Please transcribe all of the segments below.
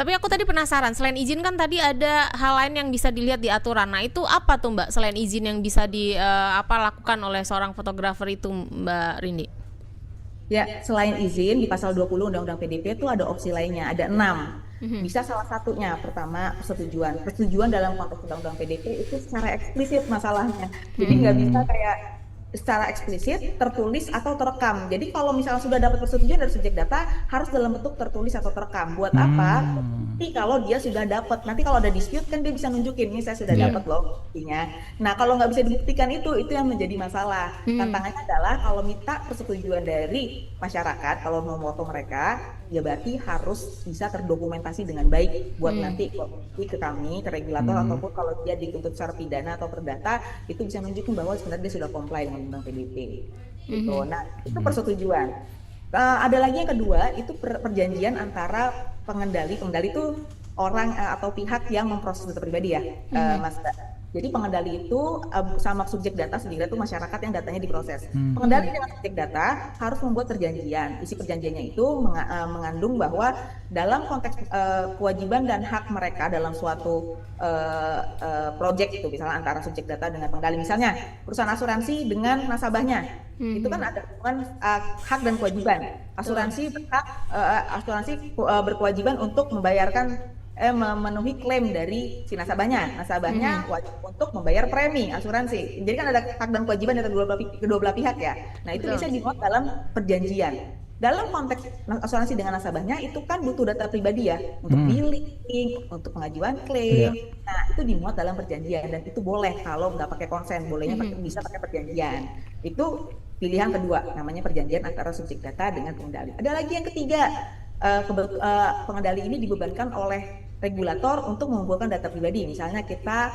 Tapi aku tadi penasaran, selain izin kan tadi ada hal lain yang bisa dilihat di aturan. Nah itu apa tuh Mbak, selain izin yang bisa lakukan oleh seorang fotografer itu Mbak Rindi? Ya, selain izin di pasal 20 Undang-Undang PDP itu ada opsi lainnya, ada 6. Mhm. Bisa salah satunya, pertama persetujuan. Persetujuan dalam konteks Undang-Undang PDP itu secara eksplisit masalahnya. Jadi nggak bisa Hmm. kayak secara eksplisit, tertulis atau terekam. Jadi kalau misalnya sudah dapat persetujuan dari subjek data, harus dalam bentuk tertulis atau terekam. Buat apa? Hmm. Nanti kalau dia sudah dapat, nanti kalau ada dispute kan dia bisa nunjukin, ini saya sudah Ya. dapat loh buktinya. Nah kalau nggak bisa dibuktikan itu yang menjadi masalah. Hmm. Tantangannya adalah kalau minta persetujuan dari masyarakat, kalau mau foto mereka, ya berarti harus bisa terdokumentasi dengan baik buat nanti komunikasi ke kami, ke regulator, Hmm. ataupun kalau dia dituntut secara pidana atau perdata, itu bisa menunjukkan bahwa sebenarnya dia sudah comply dengan Undang PDP. Gitu. Mhm. Nah, itu Hmm. persetujuan. Ada lagi yang kedua, itu perjanjian antara pengendali. Pengendali itu orang atau pihak yang memproses data pribadi ya, Mhm. Mas. Jadi pengendali itu sama subjek data sendiri itu masyarakat yang datanya diproses. Hmm. Pengendali dengan subjek data harus membuat perjanjian. Isi perjanjiannya itu mengandung bahwa dalam konteks kewajiban dan hak mereka dalam suatu project itu, misalnya antara subjek data dengan pengendali, misalnya perusahaan asuransi dengan nasabahnya, itu kan ada hubungan hak dan kewajiban. Betul. Asuransi berkewajiban untuk memenuhi klaim dari si nasabahnya. Nasabahnya wajib untuk membayar premi asuransi. Jadi kan ada hak dan kewajiban dari kedua belah pihak ya. Nah itu Betul. bisa dimuat dalam perjanjian. Dalam konteks asuransi dengan nasabahnya itu kan butuh data pribadi ya untuk Hmm. billing, untuk pengajuan Ya. klaim. Nah itu dimuat dalam perjanjian dan itu boleh kalau nggak pakai konsen, bolehnya bisa pakai perjanjian. Itu pilihan kedua, namanya perjanjian antara subjek data dengan pengendali. Ada lagi yang ketiga, pengendali ini dibebankan oleh regulator untuk mengumpulkan data pribadi. Misalnya kita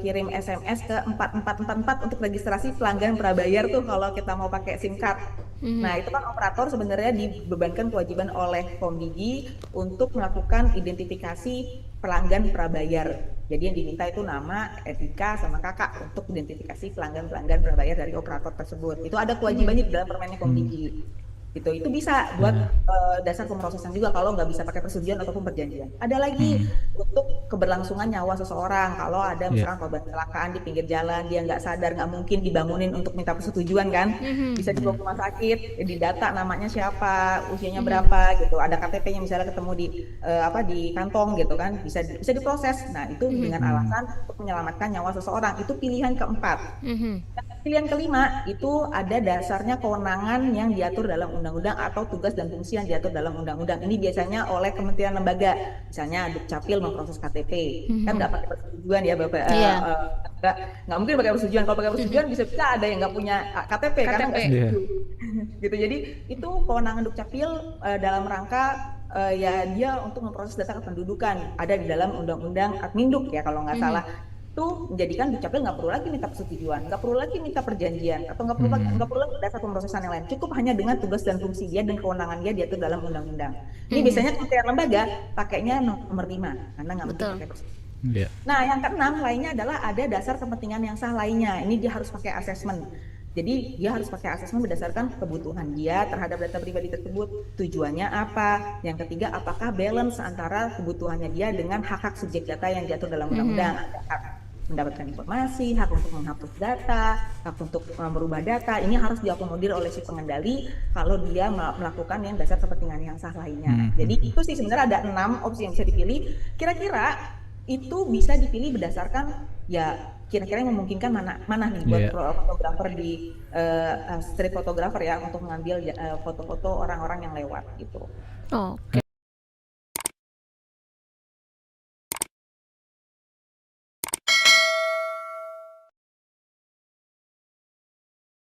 kirim SMS ke 4444 untuk registrasi pelanggan prabayar tuh kalau kita mau pakai SIM card. Nah, itu kan operator sebenarnya dibebankan kewajiban oleh Komdigi untuk melakukan identifikasi pelanggan prabayar. Jadi yang diminta itu nama, NIK, sama kakak untuk identifikasi pelanggan-pelanggan prabayar dari operator tersebut. Itu ada kewajibannya di dalam permennya Hmm. Komdigi. Gitu. Itu bisa buat Ya. dasar pemrosesan juga kalau nggak bisa pakai persetujuan ataupun perjanjian. Ada lagi Hmm. untuk keberlangsungan nyawa seseorang. Kalau ada Ya. misalkan korban kecelakaan di pinggir jalan, dia nggak sadar, nggak mungkin dibangunin untuk minta persetujuan kan. Bisa dibawa ke rumah sakit, didata namanya siapa, usianya berapa gitu. Ada KTP-nya misalnya ketemu di kantong gitu kan, bisa diproses. Nah, itu dengan Hmm. alasan untuk menyelamatkan nyawa seseorang. Itu pilihan keempat. Mhm. Pilihan kelima itu ada dasarnya kewenangan yang diatur dalam undang-undang atau tugas dan fungsi yang diatur dalam undang-undang. Ini biasanya oleh kementerian lembaga, misalnya Dukcapil memproses KTP, kan nggak pakai persetujuan ya Bapak, Iya. nggak mungkin pakai persetujuan. Kalau pakai persetujuan bisa-bisa ada yang nggak punya KTP karena KTP. nggak Iya. setuju. Gitu. Jadi itu kewenangan Dukcapil dalam rangka ya dia untuk memproses data kependudukan ada di dalam undang-undang Adminduk ya kalau nggak salah. Itu menjadikan Dukcapil nggak perlu lagi minta persetujuan, nggak perlu lagi minta perjanjian, atau Hmm. nggak perlu lagi dasar pemrosesan yang lain. Cukup hanya dengan tugas dan fungsi dia dan kewenangan dia diatur dalam undang-undang. Ini biasanya kementerian lembaga pakainya nomor 5 karena nggak mungkin Betul. pakai persetujuan. Ya. Nah, yang keenam lainnya adalah ada dasar kepentingan yang sah lainnya. Ini dia harus pakai asesmen. Jadi dia harus pakai asesmen berdasarkan kebutuhan dia terhadap data pribadi tersebut, tujuannya apa. Yang ketiga, apakah balance antara kebutuhannya dia dengan hak-hak subjek data yang diatur dalam undang-undang. Ada hak mendapatkan informasi, hak untuk menghapus data, hak untuk merubah data. Ini harus diakomodir oleh si pengendali kalau dia melakukan yang dasar kepentingan yang sah lainnya. Jadi itu sih sebenarnya ada 6 opsi yang bisa dipilih. Kira-kira itu bisa dipilih berdasarkan ya kira-kira yang memungkinkan mana nih buat Iya. fotografer di street photographer ya untuk mengambil foto-foto orang-orang yang lewat gitu. Oke.